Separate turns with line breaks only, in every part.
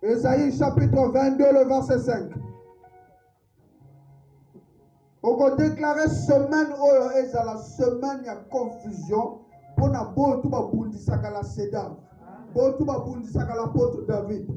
Ésaïe chapitre 22, le verset 5. On va déclarer semaine oyo eza la semaine ya confusion pour na botu ba bundisaka la Cédar. Botu ba bundisaka l'apôtre David.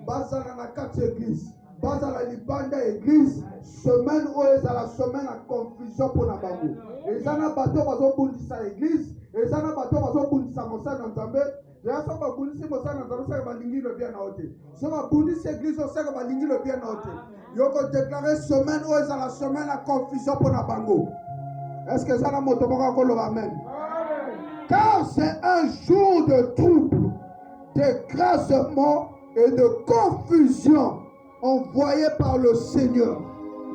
Bazala na kati église. Bazala libanda église. Semaine oyo eza la semaine ya confusion pour na bango. Ezana bato bazo bundisa église. Ezana bato bazo bundisa mosana nzambe. Ya so ba bundisi mosana nzambe saka balingi le bien na ote. So ba bundisi église saka balingi le bien na ote. Yoko déclarer semaine où est la semaine la confusion pour la bango. Est-ce que ça la motomoka kolo amen? Car c'est un jour de trouble, d'écrasement et de confusion envoyé par le Seigneur,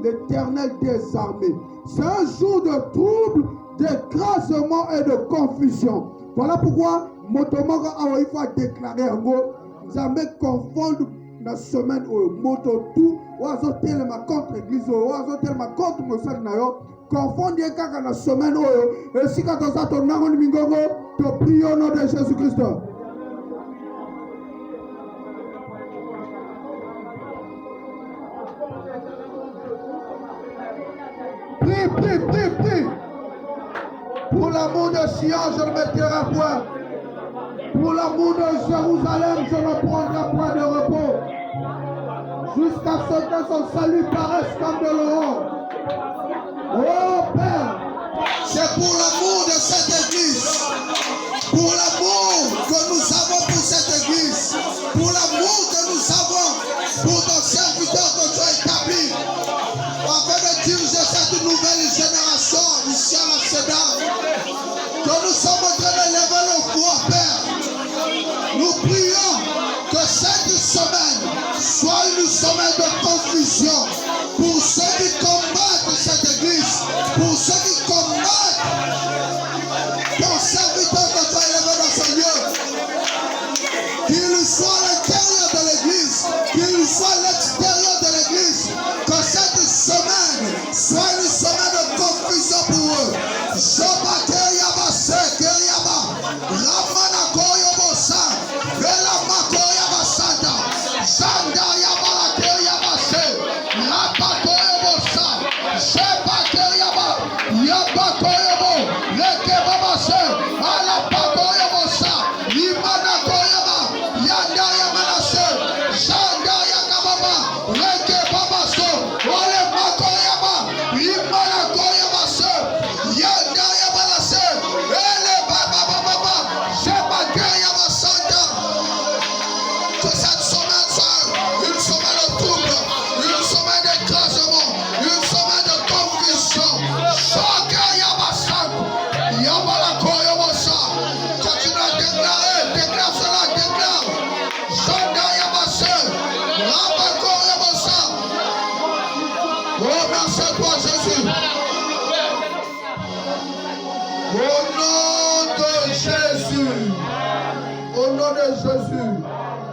l'Éternel des armées. C'est un jour de trouble, d'écrasement et de confusion. Voilà pourquoi motomoka il faut déclarer en gros, jamais confondre la semaine où moto tout oazo telema contre l'église oazo telema contre mosali na yo confondre kaka na semaine oyo esika toza tonango ni mingongo to prie au nom de Jésus-Christ. Prie. Pour l'amour de Sion, je ne mettrai point. Pour l'amour de Jérusalem, je ne prendrai point de repos. Jusqu'à ce que son salut paraisse comme de l'aurore. Oh Père, c'est pour l'amour de cette église, pour l'amour que nous avons pour cette église, pour l'amour que nous avons pour nos serviteurs que tu as établis, afin de diriger cette nouvelle génération ici à la Cédar, que nous sommes en train de lever le voix, Père. Nous prions que cette semaine soit une semaine de confusion pour ceux qui combattent cette église, pour ceux qui combattent ton serviteur que tu as élevé dans ce lieu. Qu'il soit à l'intérieur de l'église, qu'il soit à l'extérieur de l'église, que cette semaine soit une semaine de confusion pour eux.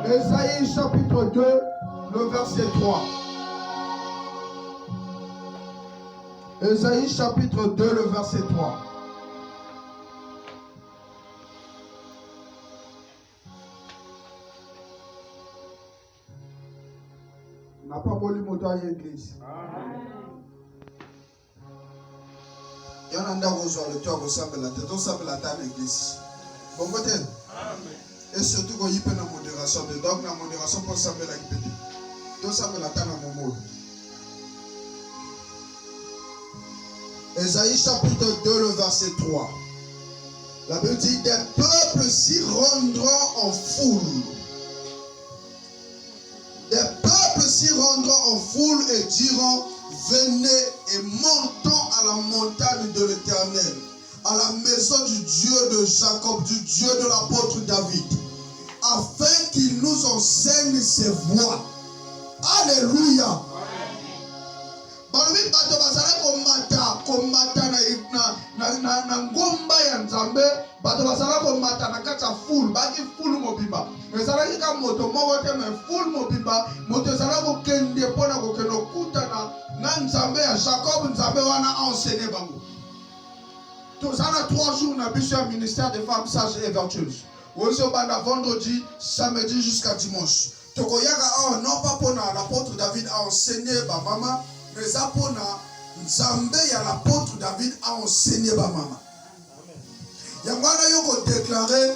Ésaïe chapitre 2, le verset 3. Ésaïe chapitre 2, le verset 3. N'a pas voulu monter à l'église. Il y en a qui ont le toit pour s'appeler la tête, on s'appelle la table l'église. Bon côté. Et surtout quand il y a une modération, donc la modération pour s'appeler la tête. Donc ça me la table à mon mot. Ésaïe chapitre 2, le verset 3. La Bible dit, des peuples s'y rendront en foule. Des peuples s'y rendront en foule et diront, venez et montons à la montagne de l'Éternel, à la maison du Dieu de Jacob, du Dieu de l'apôtre David, afin qu'il nous enseigne ses voies. Alléluia. Balobi bato bazala komata na ngomba ya Nzambe, bato bazala komata na kati ya foule, baki foule mobimba. Ezalaki ka moto moko te me foule mobimba, moto ezala kokende mpona kokende okutana na Nzambe ya Jacob, Nzambe wana enseigné bango. Tozala 3 jours na biso ya ministère des femmes sages et vertueuses. Ozo banda vendredi, samedi jusqu'à dimanche. Tokoyaka non pas pour l'apôtre David a enseigné maman, mais ça pour Nzambe ya l'apôtre David a enseigné maman. Yangwana yoko déclaré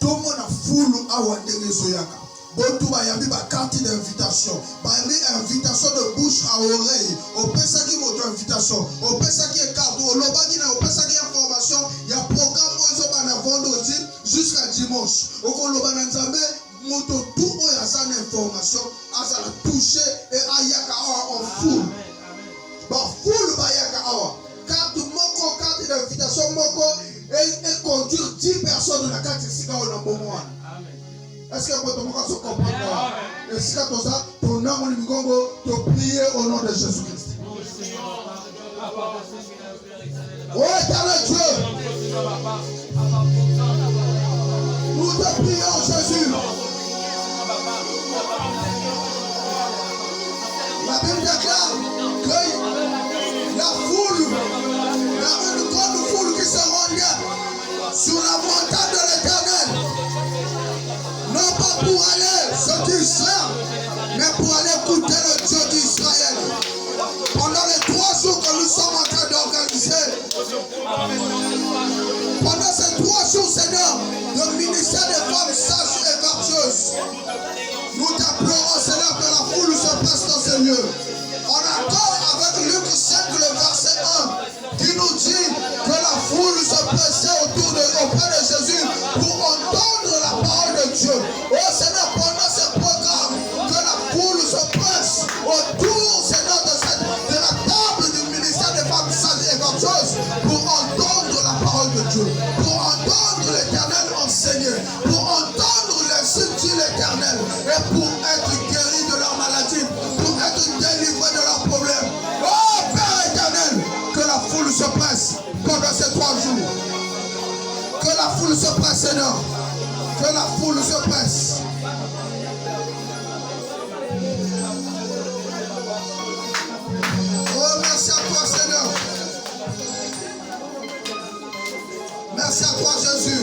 tout le monde a foule à Wandenge Zoyaka. Bontou ba yambi ba carte d'invitation. Ba yambi invitation de bouche à oreille. Au pesa qui moto invitation. Au pesa qui est carte. Au loba qui na au pesa qui information. Il y a programme où ils ont vendredi jusqu'à dimanche. Au koloba na Nzambe moto tout où y a ça information. A ça la toucher et ayaka en foule. Ba foule ba yaka awa. Carte moko carte d'invitation moko et conduire 10 personnes dans la carte ici quand on a bon mois. Est-ce que vous comprenez? Et si tu as ton nom, tu prier au nom de Jésus-Christ. Oh, éternel Dieu, nous te prions, Jésus. La Bible déclare que la foule, une grande foule qui se rend sur la montagne de l'Éternel. Non pas pour aller se distraire, mais pour aller écouter le Dieu d'Israël. Pendant les 3 jours que nous sommes en train d'organiser, pendant ces 3 jours, Seigneur, le ministère des femmes sages et vertueuses, nous t'implorons, Seigneur, que la foule se passe dans ces lieux. On accord avec Luc 5, le verset 1, qui nous dit que la foule se pressait auprès de Jésus pour entendre la parole de Dieu. Oh Seigneur, pendant ce programme, que la foule se presse autour, Seigneur, de la table du ministère des femmes sages et vertueuses pour entendre la parole de Dieu, pour entendre l'Éternel enseigner, pour entendre les dit l'Éternel et pour être guéris de leur maladie, pour être délivrés de leurs problèmes. Oh Père éternel, que la foule se presse pendant ces 3 jours. Que la foule se presse, Seigneur. Que la foule se presse. Oh, merci à toi, Seigneur. Merci à toi, Jésus.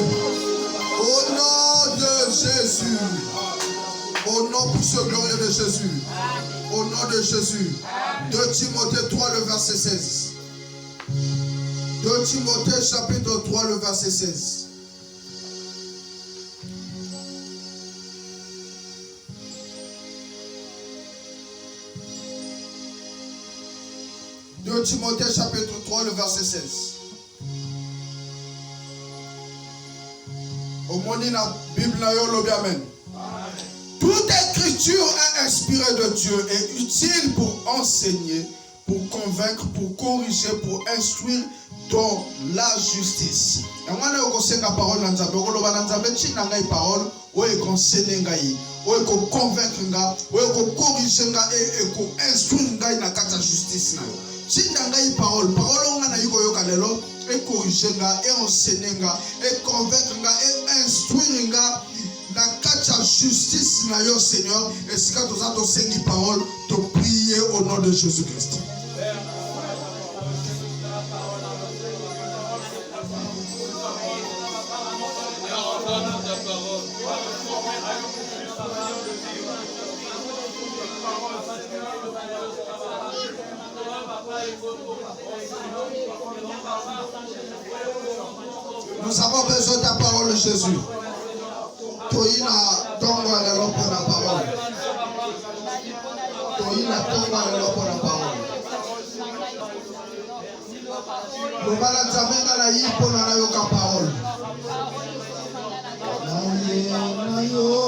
Au nom de Jésus. Au nom puissant glorieux de Jésus. Au nom de Jésus. 2 Timothée 3, le verset 16. 2 Timothée chapitre 3, le verset 16. Timothée chapitre 3, le verset 16. Au monde de la Bible, amen. Toute écriture est inspirée de Dieu et utile pour enseigner, pour convaincre, pour corriger, pour instruire dans la justice. Et moi, je vais parole dans Nzambe. Je vais parole. Je conseiller ngai, je convaincre ngai, je corriger ngai et instruire ngai na kata justice na yo. Chinda ngai parole on na yuko yoka lelo et corriger ngai et enseigner ngai et convaincre ngai et instruire ngai na kata justice na yo Seigneur. Et si quand tu as sengi parole, te prier au nom de Jésus-Christ. Nous avons besoin de ta parole, Jésus. Toïna tonga la lopo na parole. Toïna tonga la lopo na parole. Lobala nzamenga na yipo na yoka parole. Na yo